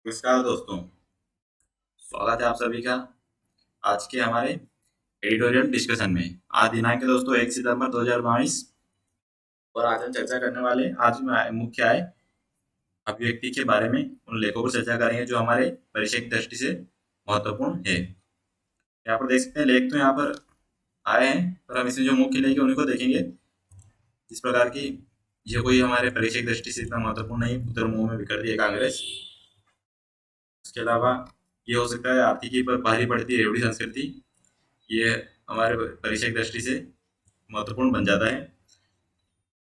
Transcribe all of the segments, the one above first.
नमस्कार दोस्तों। स्वागत है आप सभी का आज के हमारे एडिटोरियल डिस्कशन में। आज दिनांक है दोस्तों 1 सितंबर 2022 और आज हम चर्चा करने वाले आज में मुख्य आय अभिव्यक्ति के बारे में उन लेखों पर चर्चा करेंगे जो हमारे परिचय की दृष्टि से महत्वपूर्ण है। यहाँ पर देख सकते हैं लेख तो यहाँ पर आए हैं, पर हम इसमें जो मुख्य लेख है उन्हीं को देखेंगे। जिस प्रकार की ये कोई हमारे परिचय की दृष्टि से इतना महत्वपूर्ण नहीं, उत्तर मुंह में बिखर दिए कांग्रेस। उसके अलावा ये हो सकता है आर्थिकी पर भारी पड़ती रेवड़ी संस्कृति, ये हमारे परिचय की दृष्टि से महत्वपूर्ण बन जाता है।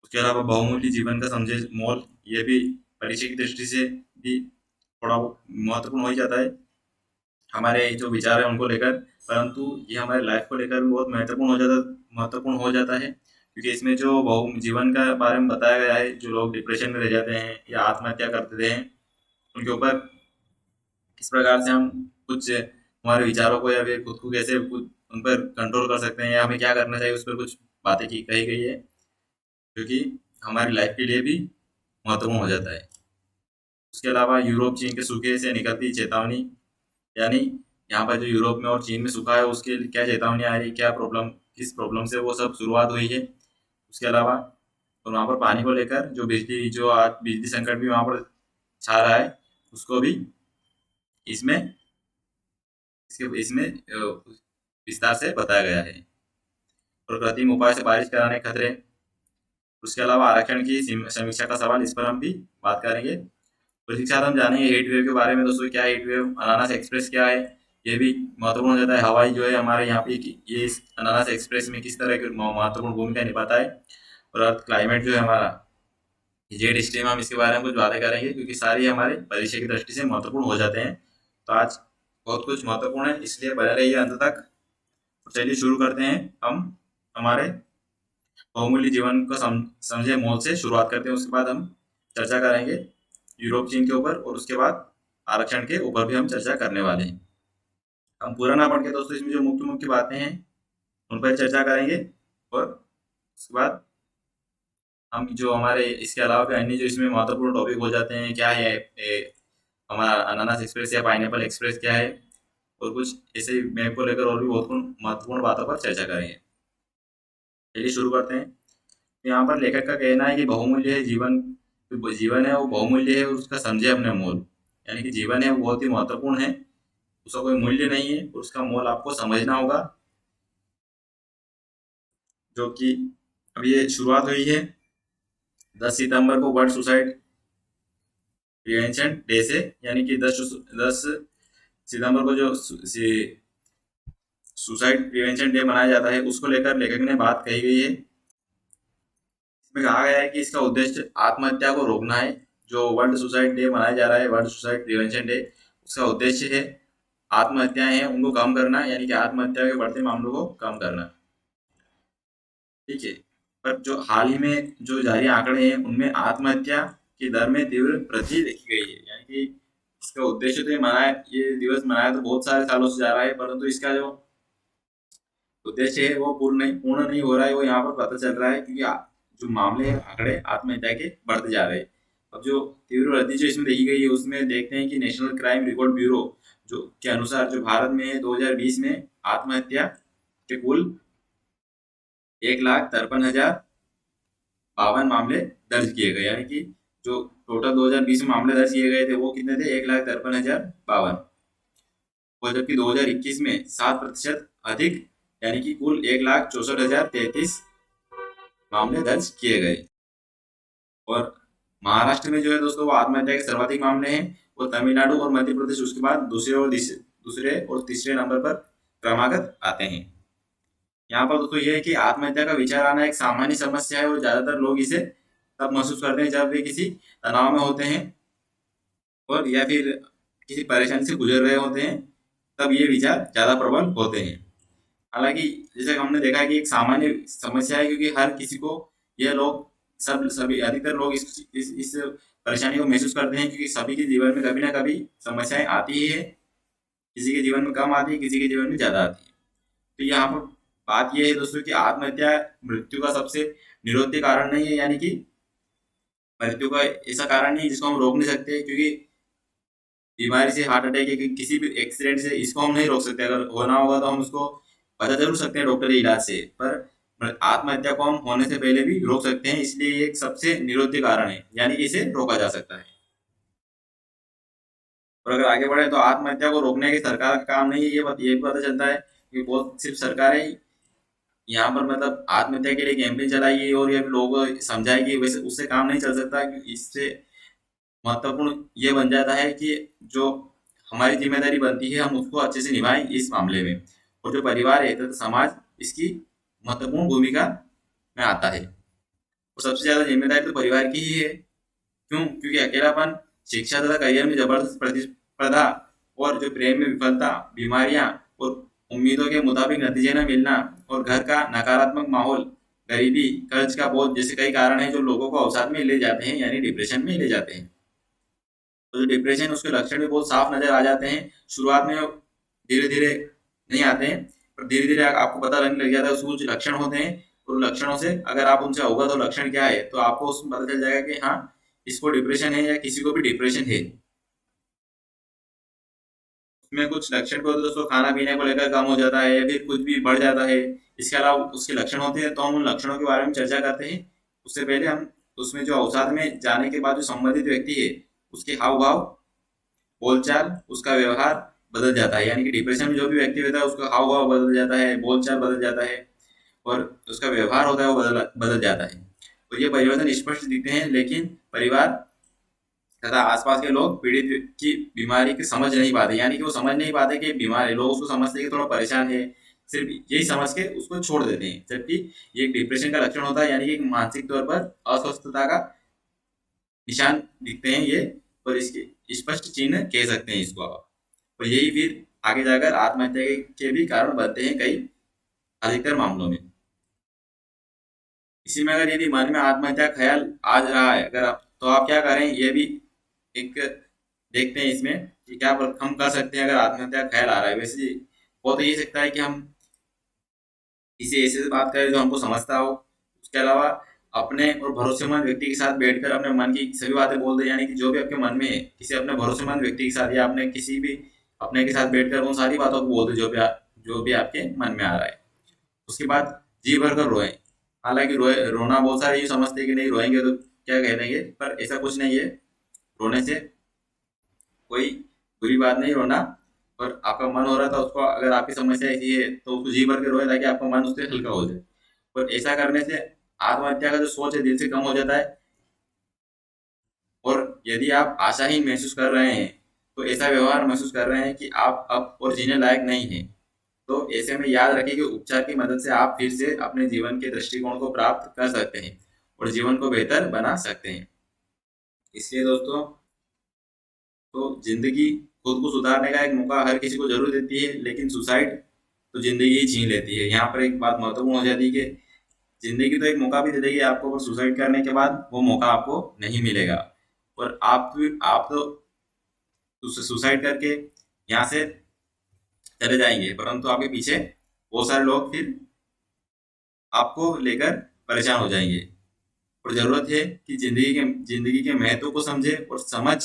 उसके अलावा बहुमूल्य जीवन का समझे मोल, ये भी परिचय की दृष्टि से भी थोड़ा महत्वपूर्ण हो ही जाता है हमारे जो विचार है उनको लेकर, परंतु ये हमारे लाइफ को लेकर भी बहुत महत्वपूर्ण हो जाता है क्योंकि इसमें जो बहु जीवन का बारे में बताया गया है, जो लोग डिप्रेशन में रह जाते हैं या आत्महत्या करते हैं उनके ऊपर किस प्रकार से हम कुछ हमारे विचारों को या फिर खुद को कैसे उन पर कंट्रोल कर सकते हैं या हमें क्या करना चाहिए, उस पर कुछ बातें की कही गई है जो कि हमारी लाइफ के लिए भी महत्वपूर्ण हो जाता है। उसके अलावा यूरोप चीन के सूखे से निकलती चेतावनी, यानी यहाँ पर जो यूरोप में और चीन में सूखा है उसके क्या चेतावनी आ रही, क्या प्रॉब्लम, किस प्रॉब्लम से वो सब शुरुआत हुई है। उसके अलावा और वहाँ पर पानी को लेकर जो आज बिजली संकट भी वहाँ पर छा रहा है उसको भी इसमें इसमें विस्तार से बताया गया है। और कृत्रिम उपाय से बारिश कराने के खतरे, उसके अलावा आरक्षण की समीक्षा का सवाल, इस पर हम भी बात करेंगे। तो इसके साथ हम जानेंगे हीट वेव के बारे में। दोस्तों क्या हीट वेव, अनानास एक्सप्रेस क्या है, ये भी महत्वपूर्ण हो जाता है। हवाई जो है हमारे यहाँ पे ये इस अनानास एक्सप्रेस में किस तरह की महत्वपूर्ण भूमिका निभाता है। और अर्थ क्लाइमेट जो है हमारा जेड स्ट्रीम, हम इसके बारे में कुछ बातें करेंगे क्योंकि सारी हमारे भविष्य की दृष्टि से महत्वपूर्ण हो जाते हैं। तो आज बहुत कुछ महत्वपूर्ण है, इसलिए बने रहिए अंत तक। तो चलिए शुरू करते हैं हम हमारे बहुमूल्य जीवन को समझे मोल से शुरुआत करते हैं। उसके बाद हम चर्चा करेंगे यूरोप चीन के ऊपर और उसके बाद आरक्षण के ऊपर भी हम चर्चा करने वाले हैं। हम पूरा ना पढ़ के दोस्तों इसमें जो मुख्य मुख्य बातें हैं उन पर चर्चा करेंगे और उसके बाद हम जो हमारे इसके अलावा भी अन्य जो इसमें महत्वपूर्ण टॉपिक हो जाते हैं, क्या है हमारा अनानास एक्सप्रेस या पाइनएप्पल एक्सप्रेस क्या है, और कुछ ऐसे मैप को लेकर और भी बहुत महत्वपूर्ण बातों पर चर्चा करेंगे। चलिए शुरू करते हैं। तो यहाँ पर लेखक का कहना है कि बहुमूल्य है जीवन, जो जीवन है वो बहुमूल्य है और उसका समझे अपने मोल, यानी कि जीवन है वो बहुत ही महत्वपूर्ण है, उसका कोई मूल्य नहीं है और उसका मोल आपको समझना होगा। जो कि अब ये शुरुआत हुई है 10 सितंबर को वर्ल्ड सुसाइड प्रिवेंशन डे से, यानी कि 10 सितंबर को जो सुसाइड प्रिवेंशन डे मनाया जाता है उसको लेकर लेखक ने बात कही गई है। इसमें कहा गया है कि इसका उद्देश्य आत्महत्या को रोकना है। जो वर्ल्ड सुसाइड डे मनाया जा रहा है, वर्ल्ड सुसाइड प्रिवेंशन डे, उसका उद्देश्य है आत्महत्याएं हैं उनको कम करना, यानी कि आत्महत्या के बढ़ते मामलों को कम करना। ठीक है, पर जो हाल ही में जो जारी आंकड़े हैं उनमें आत्महत्या की दर में तीव्र वृद्धि देखी गई है। यानी कि इसका उद्देश्य तो ये दिवस मनाया तो बहुत सारे सालों से जा रहा है, परंतु इसका जो उद्देश्य है वो पूर्ण नहीं हो रहा है, वो यहाँ पर पता चल रहा है क्योंकि जो मामले हैं आंकड़े आत्महत्या के बढ़ते जा रहे हैं। अब जो तीव्र वृद्धि जो इसमें देखी गई है उसमें देखते हैं कि नेशनल क्राइम रिकॉर्ड ब्यूरो जो के अनुसार जो भारत में 2020 में आत्महत्या के कुल 1,53,052 मामले दर्ज किए गए, यानी कि जो टोटल 2020 में मामले दर्ज किए गए थे वो कितने थे, 1,53,052, और जबकि 2021 में 7% अधिक, यानी कि कुल 1,64,033 मामले दर्ज किए गए। और महाराष्ट्र में जो है दोस्तों वो आत्महत्या के सर्वाधिक मामले हैं, वो तमिलनाडु और मध्य प्रदेश उसके बाद दूसरे और तीसरे नंबर पर क्रमागत आते हैं। यहाँ पर दोस्तों ये है कि आत्महत्या का विचार आना एक सामान्य समस्या है और ज्यादातर लोग इसे तब महसूस करते हैं जब वे किसी तनाव में होते हैं और या फिर किसी परेशानी से गुजर रहे होते हैं, तब ये विचार ज्यादा प्रबल होते हैं। हालांकि जैसे हमने देखा है कि एक सामान्य समस्या है क्योंकि हर किसी को, यह लोग सभी अधिकतर लोग इस परेशानी को महसूस करते हैं क्योंकि सभी के जीवन में कभी ना कभी समस्याएं आती ही है। किसी के जीवन में कम आती है, किसी के जीवन में ज्यादा आती है। तो यहाँ पर बात यह है दोस्तों कि आत्महत्या मृत्यु का सबसे निरोध्य कारण नहीं है, यानी कि मृत्यु का ऐसा कारण नहीं जिसको हम रोक नहीं सकते, क्योंकि बीमारी से, हार्ट अटैक या किसी भी एक्सीडेंट से इसको हम नहीं रोक सकते। अगर होना होगा तो हम उसको बचा जरूर सकते हैं डॉक्टरी इलाज से, पर आत्महत्या को हम होने से पहले भी रोक सकते हैं। इसलिए ये एक सबसे निरोधी कारण है, यानी कि इसे रोका जा सकता है। और अगर आगे बढ़े तो आत्महत्या को रोकने की सरकार का काम नहीं है, ये भी पता चलता है कि बहुत सिर्फ सरकारें यहाँ पर मतलब आत्महत्या के लिए कैंपेन चलाएगी और ये लोगों को समझाएगी, वैसे उससे काम नहीं चल सकता। इससे महत्वपूर्ण ये बन जाता है कि जो हमारी जिम्मेदारी बनती है हम उसको अच्छे से निभाएं इस मामले में। और जो परिवार है तथा समाज इसकी महत्वपूर्ण भूमिका में आता है। और सबसे ज्यादा जिम्मेदारी तो परिवार की ही है। क्यों? क्योंकि अकेलापन, शिक्षा तथा करियर में जबरदस्त प्रतिस्पर्धा और जो प्रेम में विफलता, बीमारियां और उम्मीदों के मुताबिक नतीजे न मिलना और घर का नकारात्मक माहौल, गरीबी, कर्ज का बोझ जैसे कई कारण हैं जो लोगों को अवसाद में ले जाते हैं, यानी डिप्रेशन में ले जाते हैं। तो जो डिप्रेशन उसके लक्षण भी बहुत साफ नजर आ जाते हैं। शुरुआत में धीरे धीरे नहीं आते हैं, पर धीरे धीरे आपको पता लगने लग जाता है उसके कुछ लक्षण होते हैं। और लक्षणों से अगर आप उनसे अवगत हो लक्षण क्या है तो आपको उसमें पता चल जाएगा कि हाँ इसको डिप्रेशन है या किसी को भी डिप्रेशन है। उसमें कुछ लक्षण को दोस्तों खाना पीने को लेकर कम हो जाता है या फिर कुछ भी बढ़ जाता है। इसके अलावा उसके लक्षण होते हैं तो हम उन लक्षणों के बारे में चर्चा करते हैं। उससे पहले हम उसमें जो अवसाद में जाने के बाद जो संबंधित व्यक्ति है उसके हाव भाव, बोलचाल, उसका व्यवहार बदल जाता है। यानी कि डिप्रेशन में जो भी व्यक्ति होता है उसका हाव भाव बदल जाता है, बोलचाल बदल जाता है और उसका व्यवहार होता है वो बदल बदल जाता है। तो ये परिवर्तन स्पष्ट दिखते हैं, लेकिन परिवार तथा आसपास के लोग पीड़ित की बीमारी की समझ नहीं पाते। यानी कि वो समझ नहीं पाते कि बीमार है, लोग उसको समझते हैं कि थोड़ा परेशान है, सिर्फ यही समझ के उसको छोड़ देते हैं। जबकि ये एक डिप्रेशन का लक्षण होता है, यानी कि एक मानसिक तौर पर अस्वस्थता का निशान दिखते हैं ये। और इसके स्पष्ट चिन्ह कह सकते हैं इसको आप। और यही फिर आगे जाकर आत्महत्या के भी कारण बनते हैं कई अधिकतर मामलों में। इसी में अगर यदि मन में आत्महत्या ख्याल आ रहा है अगर आप, तो आप क्या करें ये भी एक देखते हैं इसमें कि क्या हम कर सकते हैं अगर आत्महत्या का ख्याल आ रहा है। वैसे हो तो ये सकता है कि हम किसी ऐसे से बात करें जो हमको समझता हो। उसके अलावा अपने और भरोसेमंद व्यक्ति के साथ बैठकर अपने मन की सभी बातें बोल दे। यानी कि जो भी आपके मन में है किसी अपने भरोसेमंद व्यक्ति के साथ या अपने किसी भी अपने के साथ बैठकर उन सारी बातों को बोल दे जो भी आपके मन में आ रहा है। उसके बाद जी भर कर रोएं। हालांकि रोना बहुत सारे ये समझते हैं कि नहीं रोएंगे तो क्या कह देंगे, पर ऐसा कुछ नहीं है। रोने से कोई बुरी बात नहीं रोना। और आपका मन हो रहा था उसको, अगर आपकी समस्या ऐसी है तो उसको जी भर के रोए ताकि आपका मन उससे हल्का हो जाए। और ऐसा करने से आत्महत्या का जो सोच है दिल से कम हो जाता है। और यदि आप आशाहीन महसूस कर रहे हैं तो ऐसा व्यवहार महसूस कर रहे हैं कि आप अब और जीने लायक नहीं हैं, तो ऐसे में याद रखें कि उपचार की मदद से आप फिर से अपने जीवन के दृष्टिकोण को प्राप्त कर सकते हैं और जीवन को बेहतर बना सकते हैं। इसलिए दोस्तों, तो जिंदगी खुद को सुधारने का एक मौका हर किसी को जरूर देती है, लेकिन सुसाइड तो जिंदगी ही छीन लेती है। यहाँ पर एक बात महत्वपूर्ण हो जाती है कि जिंदगी तो एक मौका भी दे देगी आपको, पर सुसाइड करने के बाद वो मौका आपको नहीं मिलेगा। और आप तो सुसाइड करके यहाँ से चले जाएंगे, परंतु आपके पीछे बहुत सारे लोग फिर आपको लेकर परेशान हो जाएंगे। और जरूरत है कि जिंदगी के महत्व को समझे और समझ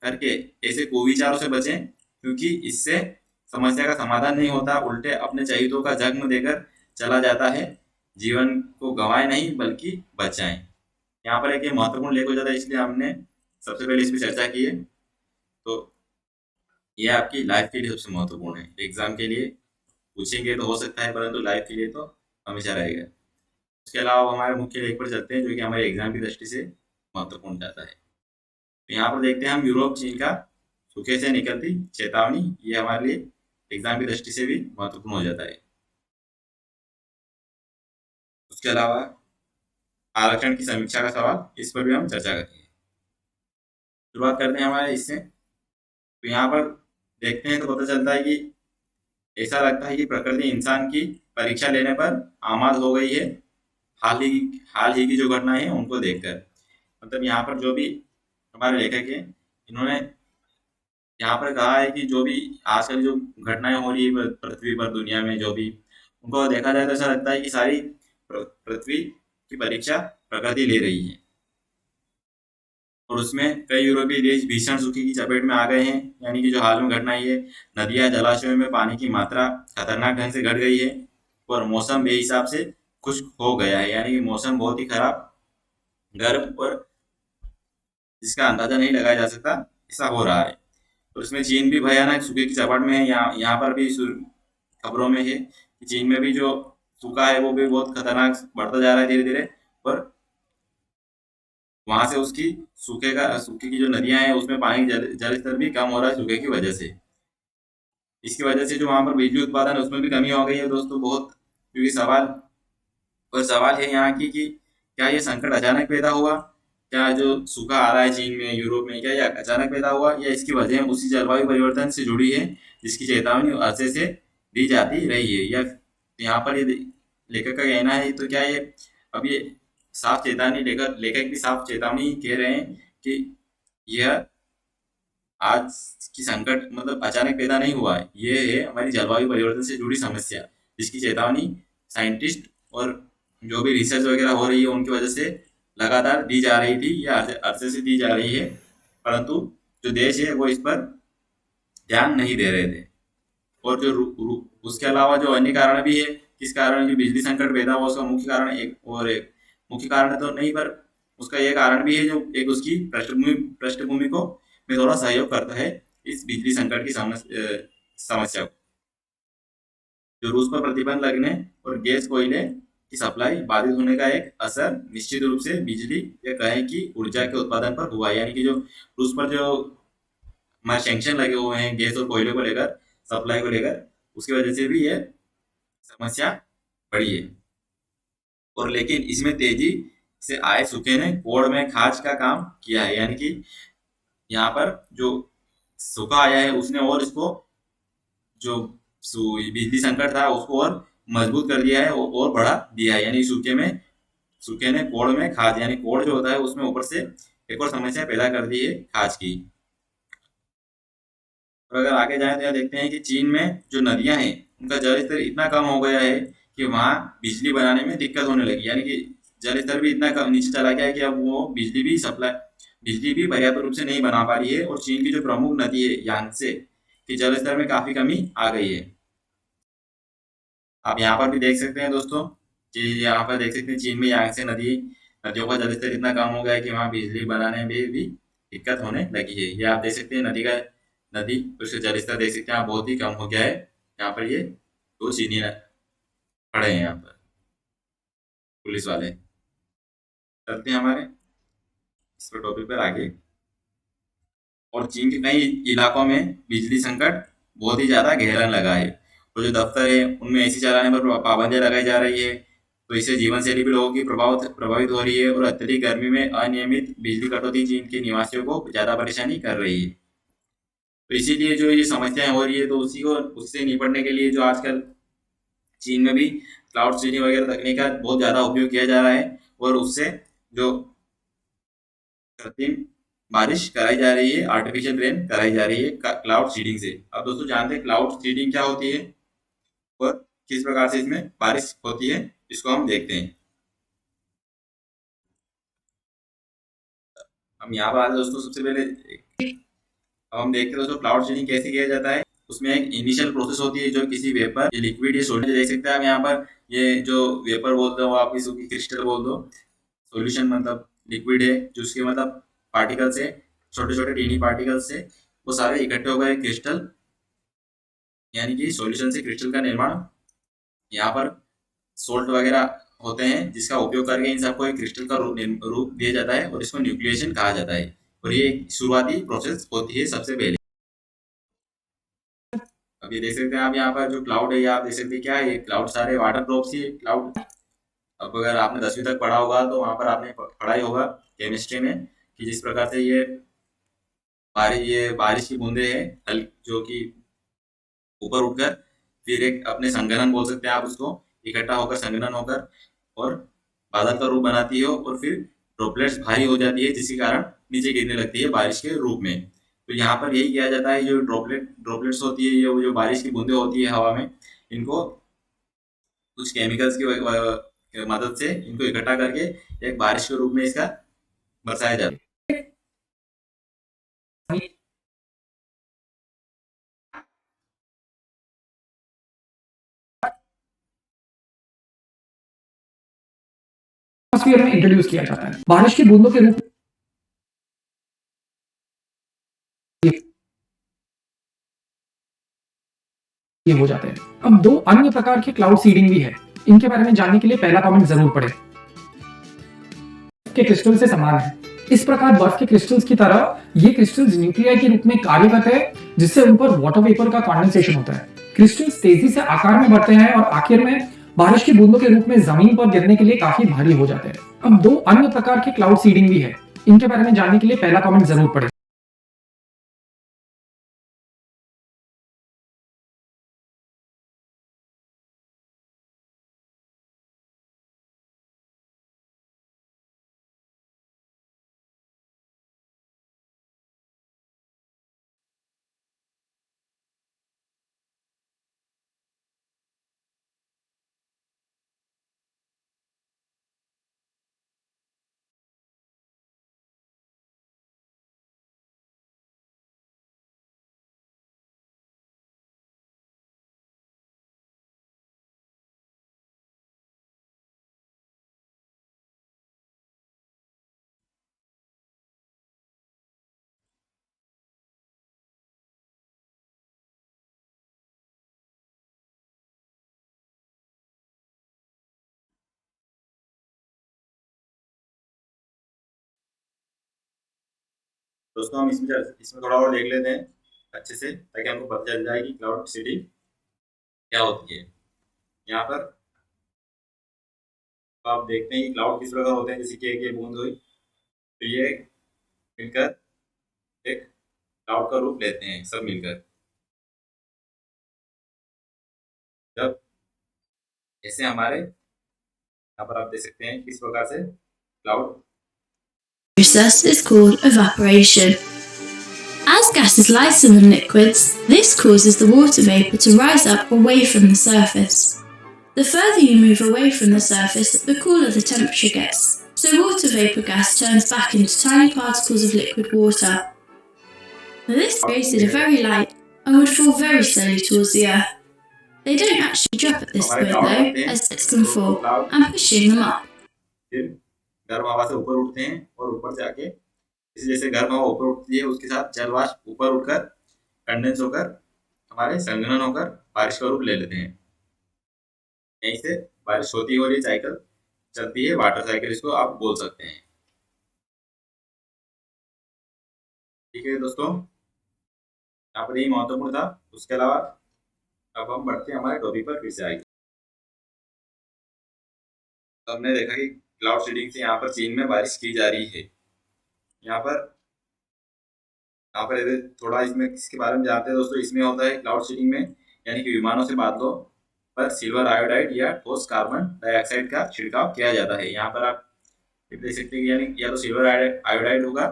करके ऐसे कुविचारों से बचें, क्योंकि इससे समस्या का समाधान नहीं होता, उल्टे अपने चरित्रों का जख्म देकर चला जाता है। जीवन को गंवाए नहीं बल्कि बचाएं। यहाँ पर एक ये महत्वपूर्ण लेख हो जाता है, इसलिए हमने सबसे पहले इस पर चर्चा की है। तो ये आपकी लाइफ के लिए सबसे महत्वपूर्ण है। एग्जाम के लिए पूछेंगे तो हो सकता है, परंतु लाइफ के लिए तो हमेशा रहेगा। उसके अलावा हमारे मुख्य लेख पर चलते हैं जो कि हमारे एग्जाम की दृष्टि से महत्वपूर्ण जाता है। तो यहाँ पर देखते हैं हम यूरोप चीन का सूखे से निकलती चेतावनी, ये हमारे लिए एग्जाम की दृष्टि से भी महत्वपूर्ण हो जाता है। उसके अलावा आरक्षण की समीक्षा का सवाल, इस पर भी हम चर्चा करते हैं। शुरुआत करते हैं हमारे इससे। तो यहाँ पर देखते हैं तो पता चलता है कि ऐसा लगता है कि प्रकृति इंसान की परीक्षा लेने पर आमाद हो गई है हाल ही की जो घटना है उनको देखकर। मतलब यहाँ पर जो भी हमारे लेखक है इन्होंने यहाँ पर कहा है कि जो भी आजकल जो घटनाएं हो रही है पृथ्वी पर, दुनिया में जो भी, उनको देखा जाए तो ऐसा लगता है कि सारी पृथ्वी की परीक्षा प्रकृति ले रही है। और उसमें कई यूरोपीय देश भीषण सूखे की चपेट में आ गए हैं। यानी कि जो हाल में घटना ये नदियां जलाशयों में पानी की मात्रा खतरनाक ढंग से घट गई है और मौसम बेहिसाब से खुश्क हो गया है। यानी कि मौसम बहुत ही खराब, गर्म और जिसका अंदाजा नहीं लगाया जा सकता ऐसा हो रहा है। और इसमें चीन भी भयानक सूखे की चपेट में है। यहाँ पर भी खबरों में है कि चीन में भी जो सूखा है वो भी बहुत खतरनाक बढ़ता जा रहा है धीरे धीरे। और वहां से उसकी सूखे की जो नदियां हैं उसमें पानी जल स्तर भी कम हो रहा है सूखे की वजह से। इसकी वजह से जो वहां पर बिजली उत्पादन है उसमें भी कमी हो गई है दोस्तों बहुत। क्योंकि सवाल है यहाँ की कि क्या ये संकट अचानक पैदा हुआ, क्या जो सूखा आ रहा है चीन में यूरोप में, क्या ये अचानक पैदा हुआ या इसकी वजह उसी जलवायु परिवर्तन से जुड़ी है जिसकी चेतावनी अरसे से दी जाती रही है। या यहाँ पर ये लेखक का कहना है तो क्या ये अब ये साफ चेतावनी लेखक लेखक भी साफ चेतावनी कह रहे हैं कि यह आज की संकट मतलब अचानक पैदा नहीं हुआ है, ये है हमारी जलवायु परिवर्तन से जुड़ी समस्या जिसकी चेतावनी साइंटिस्ट और जो भी रिसर्च वगैरह हो रही है उनकी वजह से लगातार दी जा रही थी या अरसे से दी जा रही है। परंतु जो देश है वो इस पर ध्यान नहीं दे रहे थे। और जो उसके अलावा जो अन्य कारण भी है किस कारण जो बिजली संकट पैदा हुआ उसका एक मुख्य कारण तो नहीं पर उसका ये कारण भी है जो एक उसकी पृष्ठभूमि को में थोड़ा सहयोग करता है इस बिजली संकट की समस्या को। जो रूस पर प्रतिबंध लगने और गैस कोयले की सप्लाई बाधित होने का एक असर निश्चित रूप से बिजली या कहें कि ऊर्जा के उत्पादन पर हुआ है। यानी कि जो रूस पर जो हमारे सैंक्शन लगे हुए हैं गैस और कोयले को लेकर, सप्लाई को लेकर, उसकी वजह से भी ये समस्या बढ़ी है। और लेकिन इसमें तेजी से आए सूखे ने कोड़ में खाज का काम किया है। यानी कि यहाँ पर जो सूखा आया है उसने और इसको जो बिजली संकट था उसको और मजबूत कर दिया है और बढ़ा दिया है। यानी सूखे ने कोड़ में खाज यानी कोड़ जो होता है उसमें ऊपर से एक और समस्या पैदा कर दी है खाज की। और अगर आगे जाए तो यहाँ देखते हैं कि चीन में जो नदियां हैं उनका जल स्तर इतना कम हो गया है कि वहां बिजली बनाने में दिक्कत होने लगी। यानी कि जल स्तर भी इतना कम नीचे चला गया है कि अब वो बिजली भी पर्याप्त रूप से नहीं बना पा रही है। और चीन की जो प्रमुख नदी है यांगत्से की जल स्तर में काफी कमी आ गई है। आप यहाँ पर भी देख सकते हैं दोस्तों कि यहाँ पर देख सकते हैं चीन में यांगत्से नदियों का जलस्तर इतना कम हो गया है कि वहाँ बिजली बनाने में भी दिक्कत होने लगी है। ये आप देख सकते हैं नदी उसका जलस्तर देख सकते हैं आप बहुत ही कम हो गया है। यहाँ पर ये दो चीनी खड़े हैं यहाँ पर पुलिस वाले। चलते हैं हमारे इस पर टॉपिक पर आगे। और चीन के कई इलाकों में बिजली संकट बहुत ही ज्यादा गहरा लगा है। और जो दफ्तर है उनमें एसी चलाने पर पाबंदियां लगाई जा रही है। तो इससे जीवन शैली भी लोगों की प्रभावित हो रही है। और अत्यधिक गर्मी में अनियमित बिजली कटौती चीन के निवासियों को ज्यादा परेशानी कर रही है। तो इसीलिए जो ये समस्याएं हो रही है तो उससे निपटने के लिए जो आजकल चीन में भी क्लाउड सीडिंग वगैरह तकनीक का बहुत ज्यादा उपयोग किया जा रहा है। और उससे जो कृत्रिम बारिश कराई जा रही है, आर्टिफिशियल रेन कराई जा रही है क्लाउड सीडिंग से। अब दोस्तों जानते हैं क्लाउड सीडिंग क्या होती है और किस प्रकार से इसमें बारिश होती है, इसको हम देखते हैं। हम यहाँ पर आते दोस्तों सबसे पहले अब हम देखते हैं दोस्तों क्लाउड सीडिंग कैसे किया जाता है। उसमें एक इनिशियल प्रोसेस होती है जो किसी वेपर ये लिक्विड ये सॉलिड देख सकते हैं हम यहाँ पर। ये जो वेपर बोलते हो आप इसको क्रिस्टल बोल दो, सॉल्यूशन मतलब लिक्विड है जो उसके मतलब पार्टिकल्स है, छोटे छोटे टीनी पार्टिकल्स है, वो सारे इकट्ठे हो गए क्रिस्टल। यानी कि सॉल्यूशन से क्रिस्टल का निर्माण यहाँ पर सोल्ट वगैरह होते हैं जिसका उपयोग करके इन सबको एक क्रिस्टल का रूप दिया जाता है और इसको न्यूक्लिएशन कहा जाता है। और ये एक शुरुआती प्रोसेस होती है सबसे पहले। अब ये देख सकते हैं आप यहाँ पर जो क्लाउड है ये आप देख सकते हैं क्या है, ये क्लाउड सारे वाटर ड्रॉप्स ही क्लाउड। अब अगर आपने 10वीं तक पढ़ा होगा तो वहां पर आपने पढ़ा ही होगा केमिस्ट्री में कि जिस प्रकार से ये बारिश की बूंदे हैं जो कि ऊपर उठकर फिर एक अपने संघनन बोल सकते हैं आप उसको, इकट्ठा होकर संघनन होकर और बादल का रूप बनाती है और फिर ड्रॉपलेट्स भारी हो जाती है जिसके कारण नीचे गिरने लगती है बारिश के रूप में। तो यहाँ पर यही किया जाता है, जो ड्रॉपलेट्स होती है ये जो बारिश की बूंदे होती है हवा में, इनको कुछ केमिकल्स की मदद से इनको इकट्ठा करके एक बारिश के रूप में इसका बरसाया जाता है। एटमॉस्फेयर में इंट्रोड्यूस किया जाता है। बारिश की बूंदों के रूप ये हो जाते हैं। अब दो अन्य प्रकार के क्लाउड सीडिंग भी है। इनके बारे में जानने के लिए पहला कमेंट जरूर पढ़ें। के क्रिस्टल से समान है। इस प्रकार बर्फ के क्रिस्टल्स की तरह ये क्रिस्टल्स न्यूक्लियाई के रूप में कार्य करते हैं, जिससे उन पर वाटर वेपर का कंडेंसेशन होता है। क्रिस्टल्स तेजी से आकार में बढ़ते हैं और आखिर में बारिश की बूंदों के रूप में जमीन पर गिरने के लिए काफी भारी हो जाते हैं। अब दो अन्य प्रकार के क्लाउड सीडिंग भी है। इनके बारे में जानने के लिए पहला कमेंट जरूर पढ़ें। दोस्तों हम इसमें थोड़ा और देख लेते हैं अच्छे से, ताकि हमको पता चल जाए कि क्लाउड सीडिंग क्या होती है। यहाँ पर तो आप देखते हैं कि क्लाउड किस प्रकार होते हैं, जैसे कि एक ये बूंद हुई तो ये मिलकर एक क्लाउड का रूप लेते हैं सब मिलकर। जब ऐसे हमारे यहाँ पर आप देख सकते हैं किस प्रकार से cloud process is called evaporation. As gas is lighter than liquids, this causes the water vapour to rise up away from the surface. The further you move away from the surface, the cooler the temperature gets. So water vapour gas turns back into tiny particles of liquid water. This created a very light and would fall very slowly towards the earth. They don't actually drop at this point though, as it can fall. I'm pushing them up. गर्म हवा से ऊपर उठते हैं और ऊपर से आके जैसे जैसे गर्म हवा ऊपर उठती है उसके साथ जल वाष्प ऊपर उठकर कंडेंस होकर हमारे संघनन होकर बारिश का रूप ले लेते हैं। यहीं से बारिश होती हो रही साइकिल चलती है, वाटर साइकिल इसको आप बोल सकते हैं। ठीक है दोस्तों, यहाँ पर यही महत्वपूर्ण था। उसके अलावा अब हम बढ़ते हैं हमारे टॉपिक पर फिर से आएंगे। तो हमने देखा कि क्लाउड सीडिंग से यहाँ पर चीन में बारिश की जा रही है। यहाँ पर थोड़ा इसमें किसके बारे में जानते हैं दोस्तों। इसमें होता है क्लाउड सीडिंग में, यानी कि विमानों से बादलों पर सिल्वर आयोडाइड या ठोस कार्बन डाइऑक्साइड का छिड़काव किया जाता है। यहाँ पर आप देख सकते हैं, यानी या तो सिल्वर आयोडाइड होगा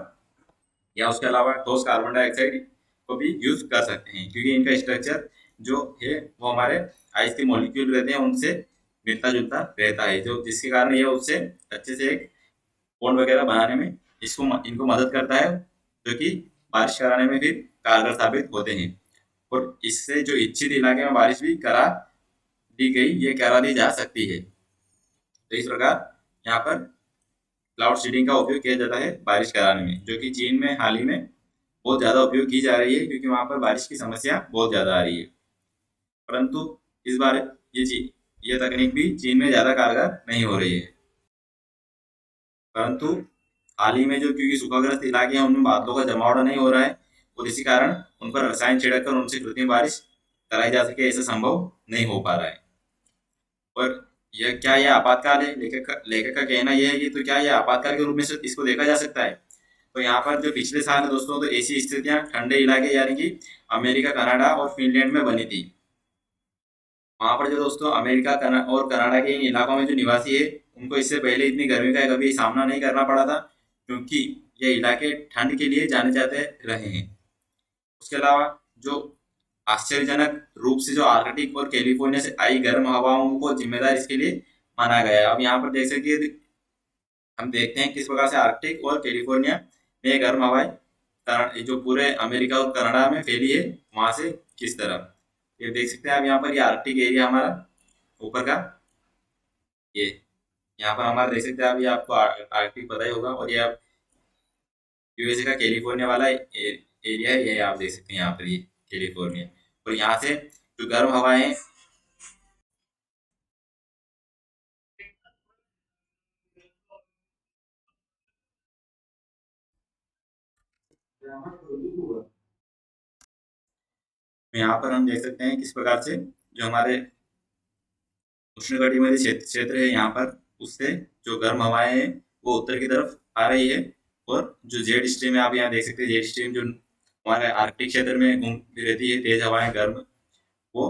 या उसके अलावा ठोस कार्बन डाइऑक्साइड को भी यूज कर सकते हैं, क्योंकि इनका स्ट्रक्चर जो है वो हमारे आइस के मॉलिक्यूल रहते हैं उनसे मिलता जुलता रहता है, जो जिसके कारण यह उससे अच्छे से एक बॉन्ड वगैरह बनाने में इनको मदद करता है, जो कि बारिश कराने में फिर कारगर साबित होते हैं। और इससे जो इच्छित इलाके में बारिश भी करा दी गई, ये करा दी जा सकती है। तो इस प्रकार यहाँ पर क्लाउड सीडिंग का उपयोग किया जाता है बारिश कराने में, जो कि चीन में हाल ही में बहुत ज़्यादा उपयोग की जा रही है, क्योंकि वहाँ पर बारिश की समस्या बहुत ज़्यादा आ रही है। परंतु इस बार ये तकनीक भी चीन में ज़्यादा कारगर नहीं हो रही है। परंतु हाल ही में जो क्योंकि सूखाग्रस्त इलाके हैं उनमें बादलों का जमावड़ा नहीं हो रहा है, और इसी कारण उन पर रसायन छिड़क कर उनसे कृत्रिम बारिश कराई जा सके, ऐसा संभव नहीं हो पा रहा है। और यह आपातकाल है? लेखक का कहना यह है कि तो क्या यह आपातकाल के रूप में इसको देखा जा सकता है? तो यहाँ पर जो पिछले साल है दोस्तों, तो ऐसी स्थितियां ठंडे इलाके यानी कि अमेरिका, कनाडा और फिनलैंड में बनी थी। वहाँ पर जो दोस्तों अमेरिका और कनाडा के इन इलाकों में जो निवासी है उनको इससे पहले इतनी गर्मी का कभी सामना नहीं करना पड़ा था, क्योंकि ये इलाके ठंड के लिए जाने जाते रहे हैं। उसके अलावा जो आश्चर्यजनक रूप से जो आर्कटिक और कैलिफोर्निया से आई गर्म हवाओं को जिम्मेदार इसके लिए माना गया है। अब यहाँ पर देख सकते हम देखते हैं किस प्रकार से आर्कटिक और कैलिफोर्निया में गर्म हवाएं जो पूरे अमेरिका और कनाडा में फैली है वहां से किस तरह। ये देख सकते हैं आप यहाँ पर, ये आर्कटिक एरिया हमारा ऊपर का, ये यहाँ पर हमारा देख सकते हैं आप, ये आपको आर्कटिक पता ही होगा। और ये आप यूएसए का कैलिफोर्निया वाला एरिया है, ये आप देख सकते हैं यहाँ पर, ये कैलिफोर्निया। और यहाँ से जो गर्म हवाएं हैं, यहाँ पर हम देख सकते हैं किस प्रकार से जो हमारे उष्णकटिबंधीय क्षेत्र है यहाँ पर, उससे जो गर्म हवाएं हैं वो उत्तर की तरफ आ रही है। और जो जेट स्ट्रीम है, आप यहाँ देख सकते हैं जेट स्ट्रीम जो हमारे आर्कटिक क्षेत्र में घूमती रहती है, तेज हवाएं गर्म, वो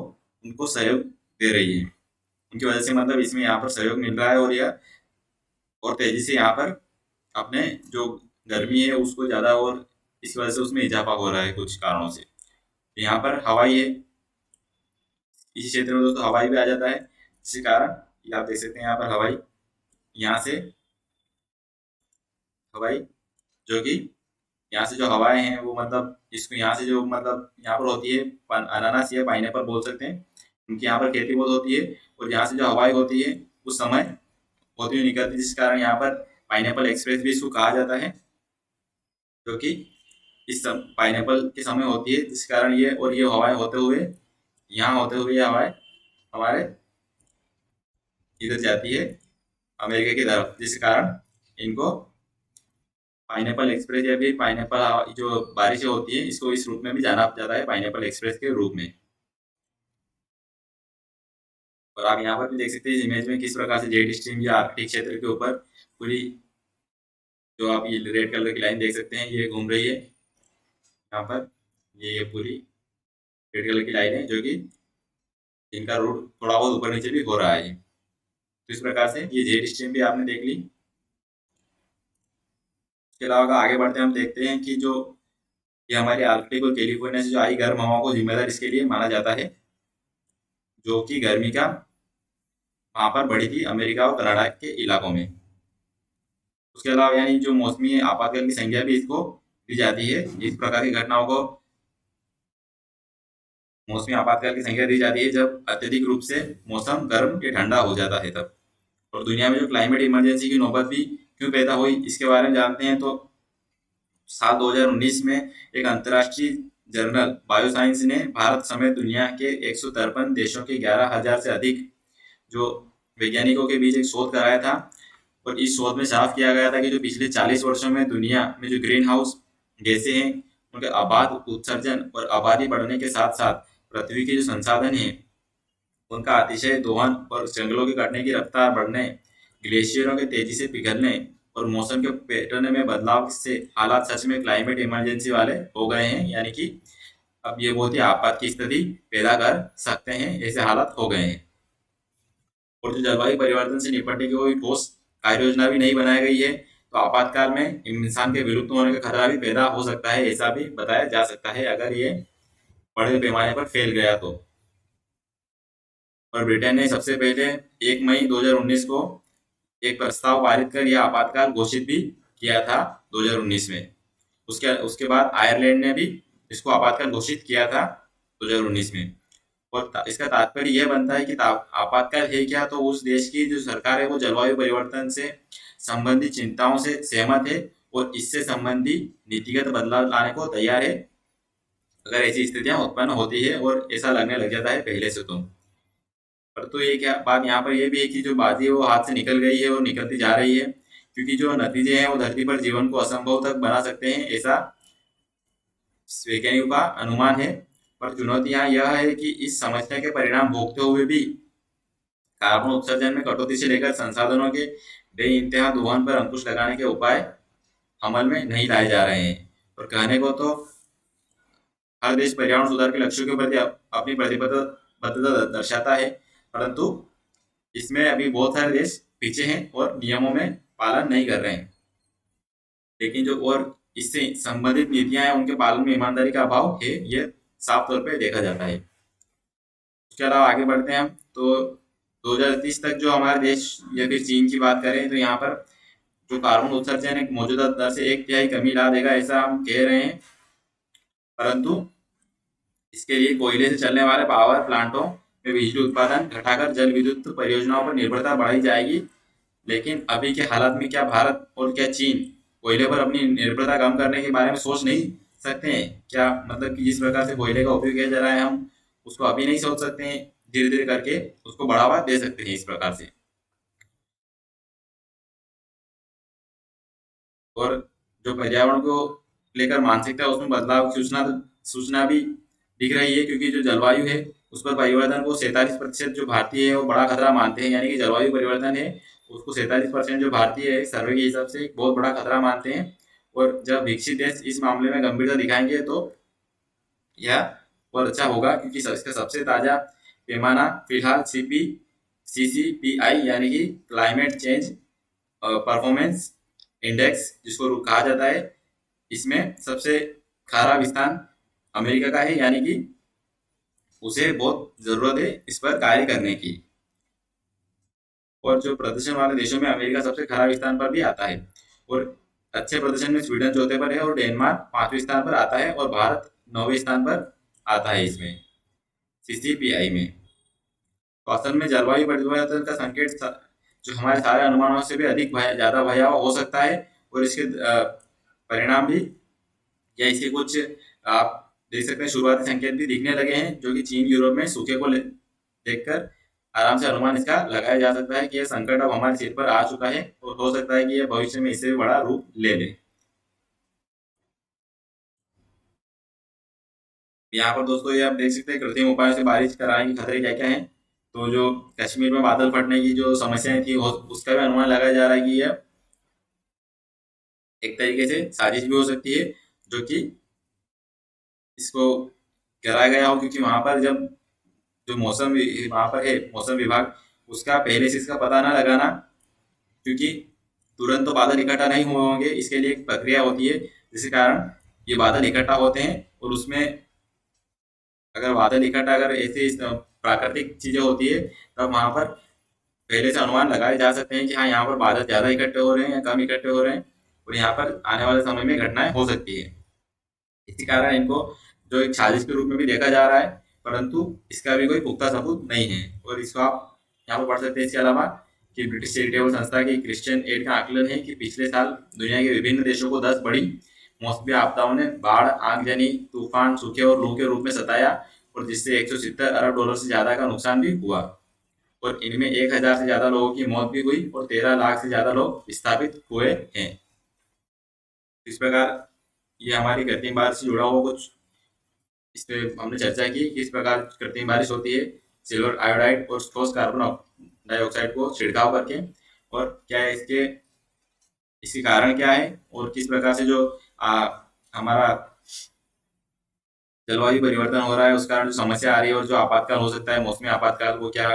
उनको सहयोग दे रही है। उनकी वजह से मतलब इसमें यहाँ पर सहयोग मिल रहा है, और यह और तेजी से यहाँ पर अपने जो गर्मी है उसको ज़्यादा, और इस वजह से उसमें इजाफा हो रहा है कुछ कारणों से। यहाँ पर हवाई है, इसी क्षेत्र में दोस्तों हवाई भी आ जाता है, जिसके कारण ये आप देख सकते हैं यहाँ पर हवाई, यहाँ से हवाई जो कि यहाँ से जो हवाएं हैं वो मतलब इसको यहाँ से जो मतलब यहाँ पर होती है अनानास या पाइनएप्पल बोल सकते हैं, उनकी यहाँ पर खेती बहुत होती है। और यहाँ से जो हवाएं होती है उस समय होती हुई निकलती है, जिस कारण यहाँ पर पाइनएप्पल एक्सप्रेस भी इसको कहा जाता है, जो कि इस पाइनएप्पल के समय होती है, जिस कारण ये और ये हवाएं होते हुए यहाँ होते हुए ये हवाएं हमारे इधर जाती है अमेरिका की तरफ, जिस कारण इनको पाइनएप्पल एक्सप्रेस या फिर पाइनएप्पल जो बारिशें होती है इसको इस रूप में भी जाना जाता है, पाइनएप्पल एक्सप्रेस के रूप में। और आप यहाँ पर भी देख सकते हैं इस इमेज में किस प्रकार से जेट स्ट्रीम या आर्कटिक क्षेत्र के ऊपर पूरी, जो आप ये रेड कलर की लाइन देख सकते हैं ये घूम रही है यहाँ पर, ये पूरी रेड कलर की लाइन है, जो कि इनका रूट थोड़ा बहुत ऊपर नीचे भी हो रहा है। तो इस प्रकार से ये जेट स्ट्रीम भी आपने देख ली। इसके अलावा आगे बढ़ते हैं, हम देखते हैं कि जो ये हमारी आर्कटिक और कैलिफोर्निया से जो आई गर्म हवाओं को जिम्मेदार इसके लिए माना जाता है, जो कि गर्मी का वहां पर बढ़ी थी अमेरिका और कनाडा के इलाकों में। उसके अलावा यानी जो मौसमी आपातकाल की संज्ञा भी इसको दी जाती है, इस प्रकार की घटनाओं को मौसमी आपातकाल की संज्ञा दी जाती है जब अत्यधिक रूप से मौसम गर्म या ठंडा हो जाता है तब। और दुनिया में जो क्लाइमेट इमरजेंसी की नौबत भी क्यों पैदा हुई इसके बारे में जानते हैं, तो साल 2019 में एक अंतर्राष्ट्रीय जर्नल बायोसाइंस ने भारत समेत दुनिया के 153 देशों के 11,000 से अधिक जो वैज्ञानिकों के बीच एक शोध कराया था। और इस शोध में साफ किया गया था कि जो पिछले 40 वर्षों में दुनिया में जो ग्रीन हाउस गैसें हैं उनके अबाध उत्सर्जन और आबादी बढ़ने के साथ साथ पृथ्वी के जो संसाधन हैं उनका अतिशय दोहन और जंगलों के कटने की रफ्तार बढ़ने, ग्लेशियरों के तेजी से पिघलने और मौसम के पैटर्न में बदलाव से हालात सच में क्लाइमेट इमरजेंसी वाले हो गए हैं। यानी कि अब ये बहुत ही आपात की स्थिति पैदा कर सकते हैं, ऐसे हालात हो गए हैं। और जो जलवायु परिवर्तन से निपटने की कोई ठोस कार्य योजना भी नहीं बनाई गई है, तो आपातकाल में इंसान के विलुप्त होने का खतरा भी पैदा हो सकता है, ऐसा भी बताया जा सकता है अगर ये बड़े पैमाने पर फैल गया तो। और ब्रिटेन ने सबसे पहले 1 मई 2019 को एक प्रस्ताव पारित कर यह आपातकाल घोषित भी किया था 2019 में। उसके उसके बाद आयरलैंड ने भी इसको आपातकाल घोषित किया था 2019 में। और इसका तात्पर्य यह बनता है कि आपातकाल है क्या, तो उस देश की जो सरकार है वो जलवायु परिवर्तन से संबंधित चिंताओं से सहमत है और इससे संबंधी नीतिगत बदलाव लाने को तैयार है अगर ऐसी स्थितियां उत्पन्न होती है, और ऐसा लगने लग जाता है पहले से तो। पर तो ये क्या बात यहाँ पर यह भी है कि जो बाजी है वो हाथ से निकल गई है और निकलती जा रही है, क्योंकि जो नतीजे हैं वो धरती पर जीवन को असंभव तक बना सकते हैं, ऐसा वैज्ञानिकों का अनुमान है। पर चुनौती यहाँ यह है कि इस समस्या के परिणाम भोगते हुए भी कार्बन उत्सर्जन में कटौती से लेकर संसाधनों के बेइंतहा दोहन पर अंकुश लगाने के उपाय अमल में नहीं लाए जा रहे हैं। और कहने को तो हर देश पर्यावरण सुधार के लक्ष्यों के प्रति अपनी प्रतिबद्धता दर्शाता है, परंतु इसमें अभी बहुत सारे देश पीछे हैं और नियमों में पालन नहीं कर रहे हैं। लेकिन जो और इससे संबंधित नीतियां हैं उनके पालन में ईमानदारी का अभाव है, ये साफ तौर पे देखा जाता है। उसके अलावा आगे बढ़ते हैं हम, तो 2030 तक जो हमारे देश या फिर चीन की बात करें तो यहाँ पर जो कार्बन उत्सर्जन एक मौजूदा दर से 1/3 कमी ला देगा, ऐसा हम कह रहे हैं। परंतु इसके लिए कोयले से चलने वाले पावर प्लांटों में बिजली उत्पादन घटाकर जल विद्युत परियोजनाओं पर निर्भरता बढ़ाई जाएगी। लेकिन अभी के हालात में क्या भारत और क्या चीन कोयले पर अपनी निर्भरता कम करने के बारे में सोच नहीं सकते हैं? क्या मतलब कि जिस प्रकार से कोयले का उपयोग किया जा रहा है, हम उसको अभी नहीं सोच सकते हैं? धीरे धीरे करके उसको बढ़ावा दे सकते हैं इस प्रकार से। और जो पर्यावरण को लेकर मानसिकता है, उसमें बदलाव की सूचना सूचना भी दिख रही है, क्योंकि जो जलवायु है उस पर परिवर्तन को 47% जो भारतीय है वो बड़ा खतरा मानते हैं। यानी कि जलवायु परिवर्तन है उसको 47% जो भारतीय है सर्वे के हिसाब से एक बहुत बड़ा खतरा मानते हैं। और जब विकसित देश इस मामले में गंभीरता दिखाएंगे तो यह बहुत अच्छा होगा, क्योंकि इसका सबसे ताज़ा पैमाना फिलहाल CCPI यानी कि क्लाइमेट चेंज परफॉर्मेंस इंडेक्स जिसको कहा जाता है, इसमें सबसे खराब स्थान अमेरिका का है। यानी कि उसे बहुत ज़रूरत है इस पर कार्य करने की। और जो प्रदर्शन वाले देशों में अमेरिका सबसे खराब स्थान पर भी आता है। और अच्छे प्रदर्शन में स्वीडन चौथे पर है और डेनमार्क 5वें स्थान पर आता है और भारत 9वें स्थान पर आता है इसमें CCPI में। तो असल में जलवायु परिवर्तन का संकेत जो हमारे सारे अनुमानों से भी अधिक ज़्यादा भयावह हो सकता है। और इसके परिणाम भी या इसके कुछ आप देख सकते हैं शुरुआती संकेत भी दिखने लगे हैं, जो कि चीन यूरोप में सूखे को देखकर आराम से अनुमान इसका लगाया जा सकता है कि यह संकट अब हमारे सिर पर आ चुका है और हो सकता है कि यह भविष्य में इससे भी बड़ा रूप ले ले। यहाँ पर दोस्तों ये आप देख सकते हैं कृत्रिम उपायों से बारिश कराने के खतरे क्या क्या हैं। तो जो कश्मीर में बादल फटने की जो समस्याएं थी उसका भी अनुमान लगाया जा रहा है कि यह एक तरीके से साजिश भी हो सकती है, जो कि इसको कराया गया हो, क्योंकि वहां पर जब जो वहां पर है मौसम विभाग, उसका पहले से इसका पता ना लगाना, क्योंकि तुरंत तो बादल इकट्ठा नहीं हुए होंगे, इसके लिए एक प्रक्रिया होती है जिसके कारण ये बादल इकट्ठा होते हैं। और उसमें अगर बादल इकट्ठा अगर ऐसी प्राकृतिक चीजें होती है, तब वहां पर पहले से अनुमान लगाए जा सकते हैं कि हाँ यहाँ पर बादल ज्यादा इकट्ठे हो रहे हैं या कम इकट्ठे हो रहे हैं, और यहाँ पर आने वाले समय में घटनाएं हो सकती है। इसी कारण इनको जो एक साजिश के रूप में भी देखा जा रहा है, परंतु इसका भी कोई पुख्ता सबूत नहीं है। और इसको आप यहाँ पर पढ़ सकते हैं। इसके अलावा कि ब्रिटिश चैरिटेबल संस्था की क्रिश्चियन एड का आकलन है कि पिछले साल दुनिया के विभिन्न देशों को 10 बड़ी मौसमी आपदाओं ने बाढ़, आगजनी, तूफान, सूखे और लू के रूप में सताया, और जिससे 170 अरब डॉलर से ज्यादा का नुकसान भी हुआ। और इनमें 1000 से ज्यादा लोगों की मौत भी हुई और 13 लाख से ज्यादा लोग विस्थापित हुए हैं। इस प्रकार ये हमारी कृत्रिम बारिश से जुड़ा हुआ कुछ इस पे हमने चर्चा की, किस प्रकार कृत्रिम बारिश होती है सिल्वर आयोडाइड और ठोस कार्बन डाइऑक्साइड को छिड़काव करके, और क्या है इसके कारण क्या है, और किस प्रकार से जो हमारा जलवायु परिवर्तन हो रहा है उस कारण जो समस्या आ रही है, और जो आपातकाल हो सकता है मौसमी आपातकाल, वो क्या,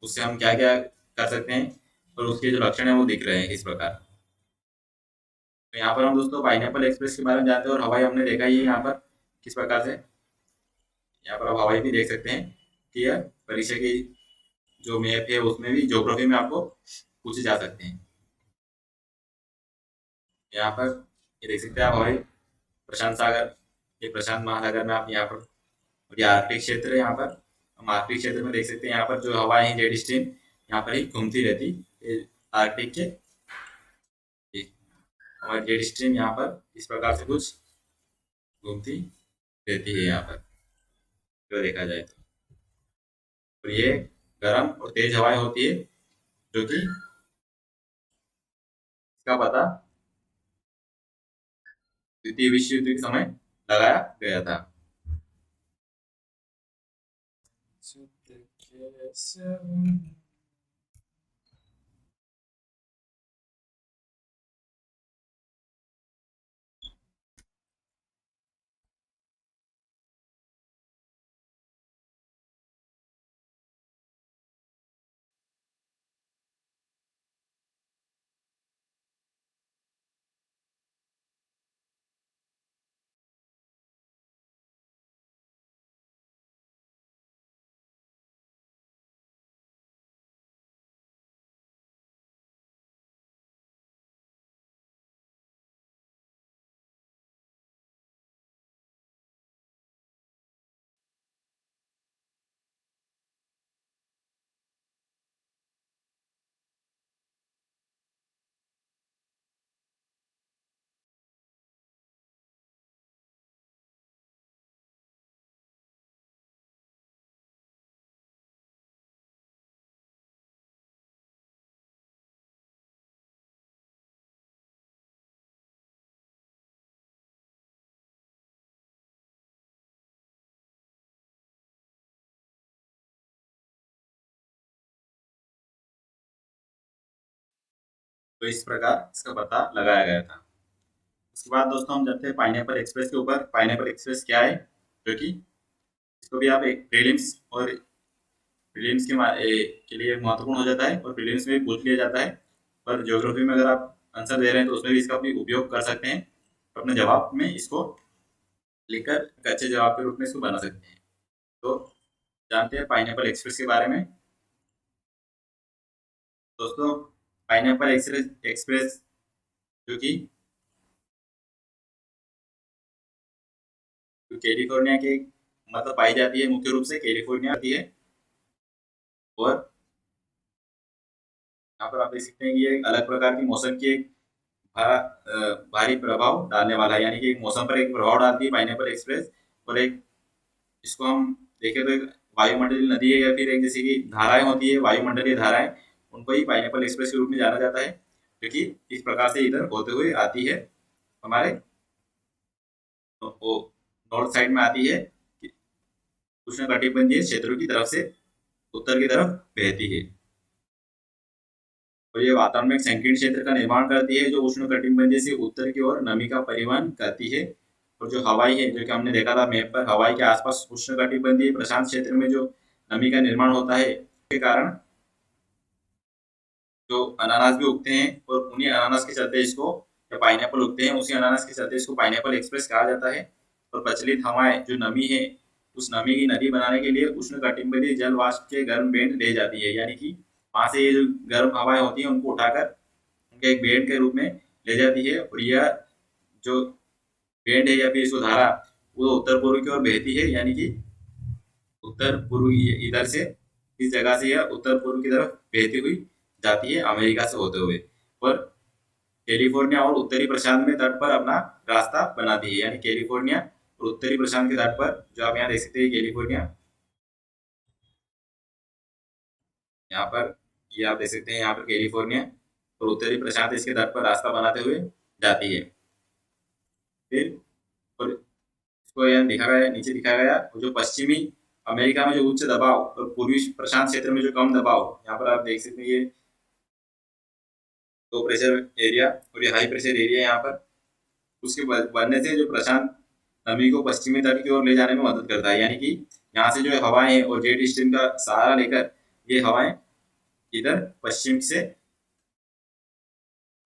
उससे हम क्या क्या कर सकते हैं, और उसके जो लक्षण है वो दिख रहे हैं इस प्रकार। तो यहाँ पर हम दोस्तों पाइनएप्पल एक्सप्रेस के बारे में जानते हैं, और हवाई हमने देखा ही है यहाँ पर किस प्रकार से। यहाँ पर आप हवाई भी देख सकते हैं कि यह परीक्षा की जो मैप है उसमें भी ज्योग्राफी में आपको पूछे जा सकते हैं। यहाँ पर ये देख सकते हैं आप हवाई प्रशांत सागर, ये प्रशांत महासागर में आप यहाँ पर, और ये आर्कटिक क्षेत्र है। यहाँ पर हम आर्कटिक क्षेत्र में देख सकते हैं यहाँ पर जो हवाएं हैं जेट स्ट्रीम यहाँ पर ही घूमती रहती है आर्कटिक के। हमारी जेट स्ट्रीम यहाँ पर इस प्रकार से कुछ घूमती रहती है यहाँ पर जो देखा जाए तो। और ये गर्म और तेज हवाएं होती है, जो कि इसका पता द्वितीय विश्व युद्ध के समय लगाया गया था। तो इस प्रकार इसका पता लगाया गया था। उसके बाद दोस्तों हम जाते हैं पाइनएप्पल एक्सप्रेस के ऊपर। पाइनएप्पल एक्सप्रेस क्या है, जो कि इसको भी आप एक प्रीलिम्स के लिए महत्वपूर्ण हो जाता है और प्रीलिम्स में भी पूछ लिया जाता है। पर ज्योग्राफी में अगर आप आंसर दे रहे हैं तो उसमें भी इसका भी उपयोग कर सकते हैं, अपने जवाब में इसको लिखकर एक अच्छे जवाब के रूप में इसको बना सकते हैं। तो जानते हैं पाइनएप्पल एक्सप्रेस के बारे में। दोस्तों पाइनएप्पल एक्सप्रेस जो कि कैलिफोर्निया के मतलब पाई जाती है, मुख्य रूप से कैलिफोर्निया आती है। और यहाँ पर आप देख सकते हैं कि ये अलग प्रकार की मौसम की एक भारी प्रभाव डालने वाला है, यानी कि एक मौसम पर एक प्रभाव डालती है पाइनएप्पल एक्सप्रेस। और एक इसको हम देखें तो एक वायुमंडलीय नदी है, या फिर एक जैसे कि धाराएं होती है, वायुमंडलीय धाराएं, उनको ही पाइनएप्पल एक्सप्रेस के रूप में जाना जाता है, क्योंकि इस प्रकार से इधर होते हुए आती है, हमारे नॉर्थ साइड में आती है, उष्णकटिबंधीय क्षेत्रों की तरफ से उत्तर की तरफ बहती है। और ये वातावरण में एक संकीर्ण क्षेत्र का निर्माण करती है, जो उष्णकटिबंधीय से उत्तर की ओर नमी का परिवहन करती है। और जो हवाई है, जो कि हमने देखा था मैप पर, हवाई के आसपास उष्णकटिबंधीय प्रशांत क्षेत्र में जो नमी का निर्माण होता है, के कारण जो अनानास भी उगते हैं, और उन्हीं अनानास के चलते इसको, या पाइनएप्पल उगते हैं उसी अनानास के चलते इसको पाइनएप्पल एक्सप्रेस कहा जाता है। और प्रचलित हवाएं जो नमी है, उस नमी की नदी बनाने के लिए उष्णकटिबंधीय जल वाष्प के गर्म बैंड ले जाती है, यानी कि वहां से ये जो गर्म हवाएं होती हैं उनको उठाकर उनके एक बैंड के रूप में ले जाती है। और यह जो बैंड है या फिर इसको धारा, वो उत्तर पूर्व की ओर बहती है, यानी कि उत्तर पूर्व इधर से, इस जगह से यह उत्तर पूर्व की तरफ बहती हुई जाती है, अमेरिका से होते हुए, और कैलिफोर्निया और उत्तरी प्रशांत में तट पर अपना रास्ता बनाती है। यानी कैलिफोर्निया और उत्तरी प्रशांत के तट पर, जो आप यहाँ देख सकते हैं कैलिफोर्निया, यहाँ पर ये आप देख सकते हैं, यहाँ पर कैलिफोर्निया और उत्तरी प्रशांत इसके तट पर रास्ता बनाते हुए जाती है। फिर और इसको यहाँ दिखा गया, नीचे दिखा गया, जो पश्चिमी अमेरिका में जो उच्च दबाव और पूर्वी प्रशांत क्षेत्र में जो कम दबाव, यहाँ पर आप देख सकते हैं ये लो प्रेशर एरिया और ये हाई प्रेशर एरिया, यहाँ पर उसके बनने से जो प्रशांत नमी को पश्चिमी तट की ओर ले जाने में मदद करता है। यानी कि यहाँ से जो हवाएं हैं और जेट स्ट्रीम का सहारा लेकर ये हवाएं इधर पश्चिम से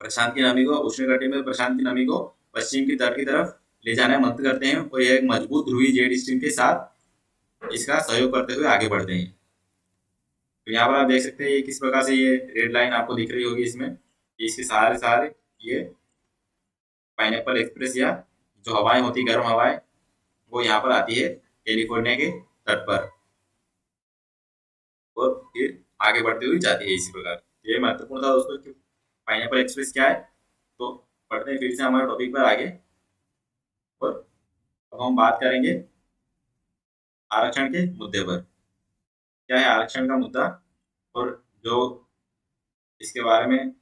प्रशांत की नमी को, उष्णकटिबंधीय प्रशांत की नमी को पश्चिम की तट की तरफ ले जाने में मदद करते हैं, और यह एक मजबूत ध्रुवीय जेट स्ट्रीम के साथ इसका सहयोग करते हुए आगे बढ़ते हैं। तो यहाँ पर आप देख सकते हैं ये किस प्रकार से ये रेड लाइन आपको दिख रही होगी, इसमें इसके सहारे सहारे ये पाइनएप्पल एक्सप्रेस, या जो हवाएं होती गर्म हवाएं, वो यहाँ पर आती है कैलिफोर्निया के तट पर, और फिर आगे बढ़ती हुई जाती है इसी प्रकार। ये महत्वपूर्ण था दोस्तों कि पाइनएप्पल एक्सप्रेस क्या है। तो पढ़ते हैं फिर से हमारे टॉपिक पर आगे, और अब हम बात करेंगे आरक्षण के मुद्दे पर। क्या है आरक्षण का मुद्दा, और जो इसके बारे में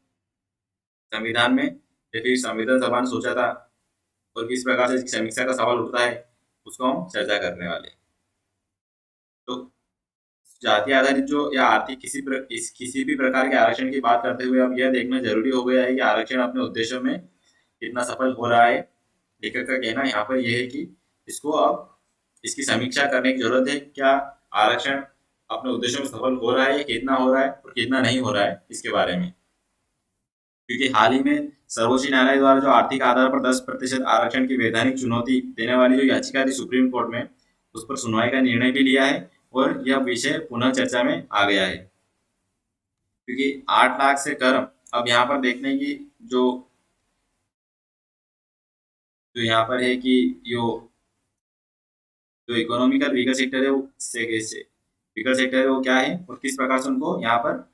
संविधान में या फिर संविधान सभा ने सोचा था, और किस प्रकार से इसकी समीक्षा का सवाल उठता है, उसको हम चर्चा करने वाले। तो जाति आधारित जो या आर्थिक किसी भी प्रकार के आरक्षण की बात करते हुए अब यह देखना जरूरी हो गया है कि आरक्षण अपने उद्देश्यों में कितना सफल हो रहा है। लेखक का कहना यहाँ पर यह है कि इसको अब इसकी समीक्षा करने की जरूरत है। क्या आरक्षण अपने उद्देश्यों में सफल हो रहा है, कितना हो रहा है और कितना नहीं हो रहा है, इसके बारे में। क्योंकि हाल ही में सर्वोच्च न्यायालय द्वारा जो आर्थिक आधार पर 10% आरक्षण की वैधानिक चुनौती देने वाली जो याचिका थी सुप्रीम कोर्ट में, उस पर सुनवाई का निर्णय भी लिया है, और यह विषय पुनः चर्चा में आ गया है। क्योंकि 8 लाख से कम, अब यहाँ पर देखने की जो यहाँ पर है कि जो इकोनॉमिकल वीकर सेक्टर है, वीकर सेक्टर है वो क्या है और किस प्रकार से उनको यहाँ पर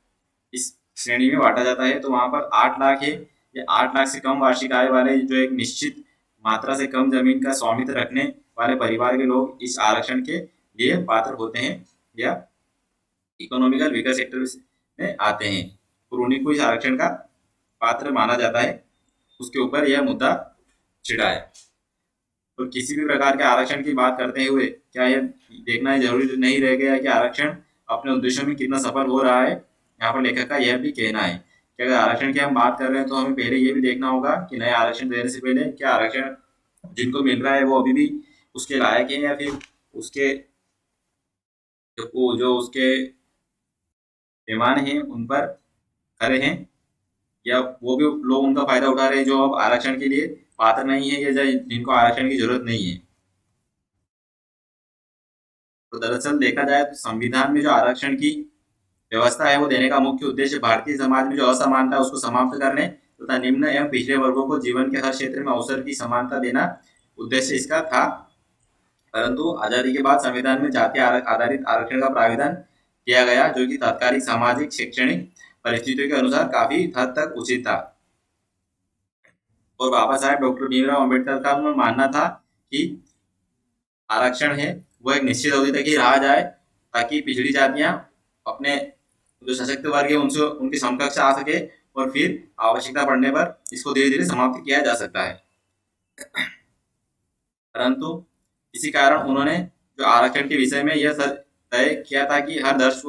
इस श्रेणी में बांटा जाता है। तो वहां पर 8 लाख है, या 8 लाख से कम वार्षिक आय वाले, जो एक निश्चित मात्रा से कम जमीन का स्वामित्व रखने वाले परिवार के लोग इस आरक्षण के लिए पात्र होते हैं, या इकोनॉमिकल वीकर सेक्टर में आते हैं, और उन्हीं को इस आरक्षण का पात्र माना जाता है। उसके ऊपर यह मुद्दा छिड़ा है। तो किसी भी प्रकार के आरक्षण की बात करते हुए क्या यह देखना जरूरी नहीं रह गया कि आरक्षण अपने उद्देश्यों में कितना सफल हो रहा है। यहाँ पर लेखक का यह भी कहना है कि अगर आरक्षण की हम बात कर रहे हैं तो हमें पहले ये भी देखना होगा कि नया आरक्षण देने से पहले क्या आरक्षण जिनको मिल रहा है वो अभी भी उसके लायक है या फिर उसके जो उसके पैमाने हैं उन पर खरे हैं, या वो भी लोग उनका फायदा उठा रहे हैं जो अब आरक्षण के लिए पात्र नहीं है या जिनको आरक्षण की जरूरत नहीं है। तो दरअसल देखा जाए तो संविधान में जो आरक्षण की व्यवस्था है वो देने का मुख्य उद्देश्य भारतीय समाज में जो असमानता है उसको समाप्त करने तथा निम्न एवं पिछड़े वर्गों को जीवन के हर क्षेत्र में अवसर की समानता देना उद्देश्य इसका था। परंतु आजादी के बाद संविधान में जाति आधारित आरक्षण का प्राविधान किया गया जो कि तात्कालिक सामाजिक शैक्षणिक परिस्थितियों के अनुसार काफी हद तक उचित था। और बाबा साहेब डॉक्टर भीमराव अम्बेडकर का मानना था कि आरक्षण है वो एक निश्चित अवधि तक ही रहा जाए ताकि पिछड़ी जातियां अपने जो सशक्त वर्ग है उनसे उनके समकक्ष आ सके और फिर आवश्यकता पड़ने पर इसको धीरे धीरे समाप्त किया जा सकता है। परंतु इसी कारण उन्होंने जो आरक्षण के विषय में यह तय किया था कि हर 10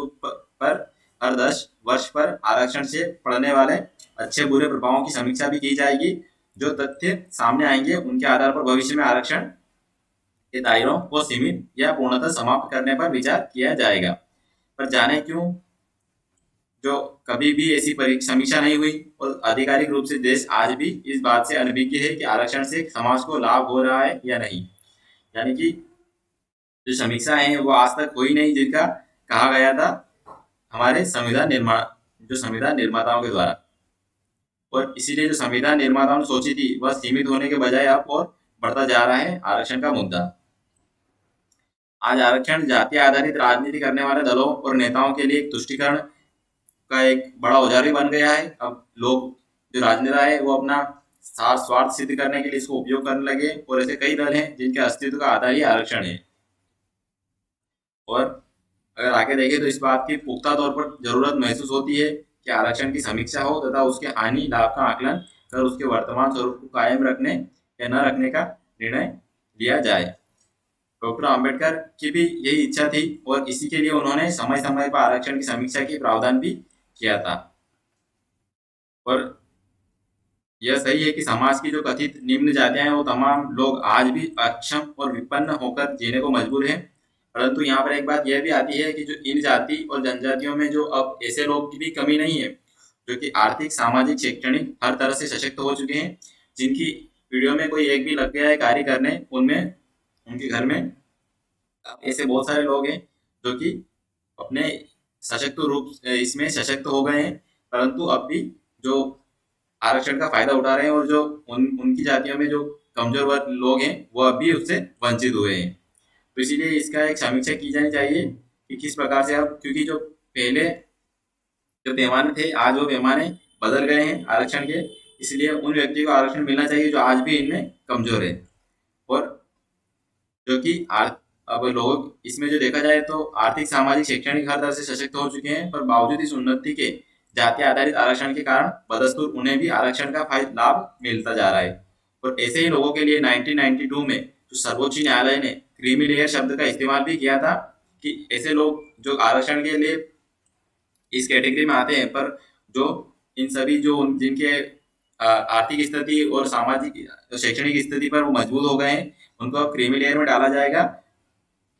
वर्ष पर आरक्षण से पड़ने वाले अच्छे बुरे प्रभावों की समीक्षा भी की जाएगी। जो तथ्य सामने आएंगे उनके आधार पर भविष्य में आरक्षण के दायरों को सीमित या पूर्णतः समाप्त करने पर विचार किया जाएगा। पर जाने क्यों जो कभी भी ऐसी समीक्षा नहीं हुई और आधिकारिक रूप से देश आज भी इस बात से अनभिज्ञ है कि आरक्षण से समाज को लाभ हो रहा है या नहीं। यानी कि जो समीक्षा है वो आज तक हुई नहीं जिनका कहा गया था हमारे संविधान निर्माताओं के द्वारा। और इसीलिए जो संविधान निर्माताओं ने सोची थी वह सीमित होने के बजाय अब और बढ़ता जा रहा है आरक्षण का मुद्दा। आज आरक्षण जाति आधारित राजनीति करने वाले दलों और नेताओं के लिए एक तुष्टीकरण का एक बड़ा औजार भी बन गया है। अब लोग जो राजनेता है वो अपना स्वार्थ सिद्ध करने के लिए इसको उपयोग करने लगे और ऐसे कई दल हैं जिनके अस्तित्व का आधार ही आरक्षण है। और अगर आगे देखें तो इस बात की पुख्ता तौर पर जरूरत महसूस होती है कि आरक्षण की समीक्षा हो तथा उसके हानि लाभ का आकलन कर उसके वर्तमान स्वरूप को कायम रखने या न रखने का निर्णय लिया जाए। डॉक्टर अम्बेडकर की भी यही इच्छा थी और इसी के लिए उन्होंने समय समय पर आरक्षण की समीक्षा की प्रावधान भी किया था। और यह सही है कि समाज की जो कथित निम्न जातियां हैं वो तमाम लोग आज भी अक्षम और विपन्न होकर जीने को मजबूर हैं। परंतु यहाँ पर एक बात यह भी आती है कि जो इन जाति और जनजातियों में जो अब ऐसे लोग की भी कमी नहीं है जो कि आर्थिक सामाजिक शैक्षणिक हर तरह से सशक्त हो चुके हैं, जिनकी पीढ़ियों में कोई एक भी लग गया है कार्य करने, उनमें उनके घर में ऐसे बहुत सारे लोग हैं जो कि अपने सशक्त रूप इसमें सशक्त हो गए हैं, परंतु अब भी जो आरक्षण का फायदा उठा रहे हैं और जो उनकी जातियों में जो कमजोर वर्ग लोग हैं वो अब भी उससे वंचित हुए हैं। तो इसीलिए इसका एक समीक्षा की जानी चाहिए कि किस प्रकार से अब, क्योंकि जो पहले जो पैमाने थे आज वो पैमाने बदल गए हैं आरक्षण के, इसलिए उन व्यक्ति को आरक्षण मिलना चाहिए जो आज भी इनमें कमजोर है। और जो कि अब लोग इसमें जो देखा जाए तो आर्थिक सामाजिक शैक्षणिक हर तरह से सशक्त हो चुके हैं, पर बावजूद इस उन्नति के जाति आधारित आरक्षण के कारण बदस्तूर उन्हें भी आरक्षण का लाभ मिलता जा रहा है। और ऐसे ही लोगों के लिए 1992 में जो सर्वोच्च न्यायालय ने क्रीमी लेयर शब्द का इस्तेमाल भी किया था कि ऐसे लोग जो आरक्षण के लिए इस कैटेगरी में आते हैं, पर जो इन सभी जो जिनके आर्थिक स्थिति और सामाजिक शैक्षणिक स्थिति पर वो मजबूत हो गए हैं उनको अब क्रीमी लेयर में डाला जाएगा।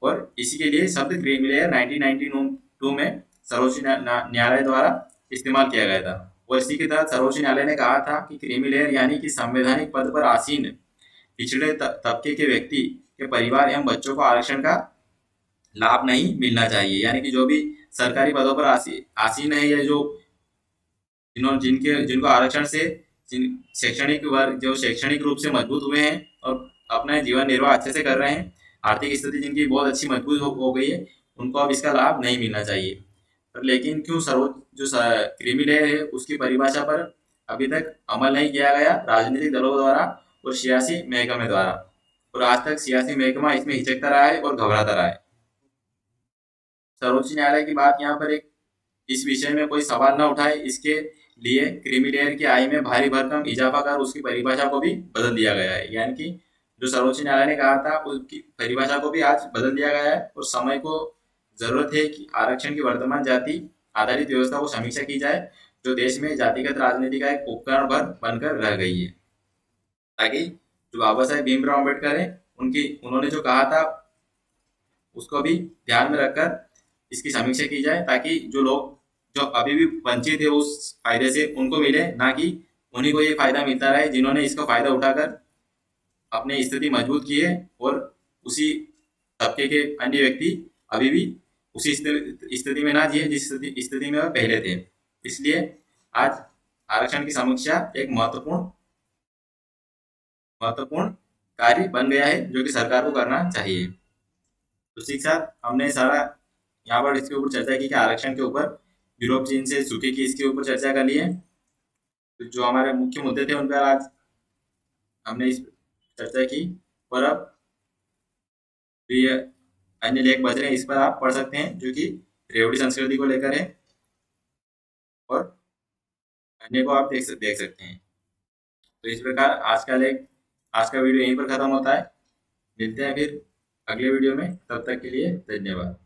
और इसी के लिए शब्द क्रीमी लेयर 1992 में सर्वोच्च न्यायालय द्वारा इस्तेमाल किया गया था। और इसी के तहत सर्वोच्च न्यायालय ने कहा था कि क्रीमी लेयर यानी कि संवैधानिक पद पर आसीन पिछड़े तबके के व्यक्ति के परिवार एवं बच्चों को आरक्षण का लाभ नहीं मिलना चाहिए। यानी कि जो भी सरकारी पदों पर आसीन है या जो जिनको आरक्षण से शैक्षणिक वर्ग जो शैक्षणिक रूप से मजबूत हुए हैं और अपना जीवन निर्वाह अच्छे से कर रहे हैं, आर्थिक स्थिति जिनकी बहुत अच्छी मजबूत हो गई है, उनको अब इसका लाभ नहीं मिलना चाहिए। पर लेकिन क्यों सर्वोच्च जो क्रीमी लेयर है उसकी परिभाषा पर अभी तक अमल नहीं किया गया राजनीतिक दलों द्वारा और सियासी महकमे द्वारा, और आज तक सियासी महकमा इसमें हिचकता रहा है और घबराता रहा है। सर्वोच्च न्यायालय की बात यहाँ पर एक इस विषय में कोई सवाल न उठाए, इसके लिए क्रीमी लेयर की आय में भारी भरकम इजाफा कर उसकी परिभाषा को भी बदल दिया गया है। यानी कि जो सर्वोच्च न्यायालय ने कहा था उसकी परिभाषा को भी आज बदल दिया गया है और समय को जरूरत है कि आरक्षण की वर्तमान जाति आधारित व्यवस्था को समीक्षा की जाए जो देश में जातिगत राजनीति का एक उपकरण बनकर रह गई है, ताकि जो बाबा साहेब भीमराव अम्बेडकर है उन्होंने जो कहा था उसको भी ध्यान में रखकर इसकी समीक्षा की जाए, ताकि जो लोग जो अभी भी वंचित है उस फायदे से उनको मिले, ना कि उन्हीं को ये फायदा मिलता रहे जिन्होंने इसका फायदा उठाकर अपनी स्थिति मजबूत की है, और उसी तबके के अन्य व्यक्ति अभी भी उसी स्थिति में ना जिए जिस स्थिति में वह पहले थे। इसलिए आज आरक्षण की समीक्षा एक महत्वपूर्ण कार्य बन गया है जो कि सरकार को करना चाहिए। तो इसी के साथ हमने सारा यहाँ पर इसके ऊपर चर्चा की कि आरक्षण के ऊपर यूरोप चीन से सूखे की इसके ऊपर चर्चा कर ली है। तो जो हमारे मुख्य मुद्दे थे उन पर आज हमने इस चर्चा की, और अब ये अन्य लेख बच रहे हैं, इस पर आप पढ़ सकते हैं जो कि रेवड़ी संस्कृति को लेकर है, और अन्य को आप देख सकते हैं। तो इस प्रकार आज का वीडियो यहीं पर खत्म होता है। मिलते हैं फिर अगले वीडियो में, तब तक के लिए धन्यवाद।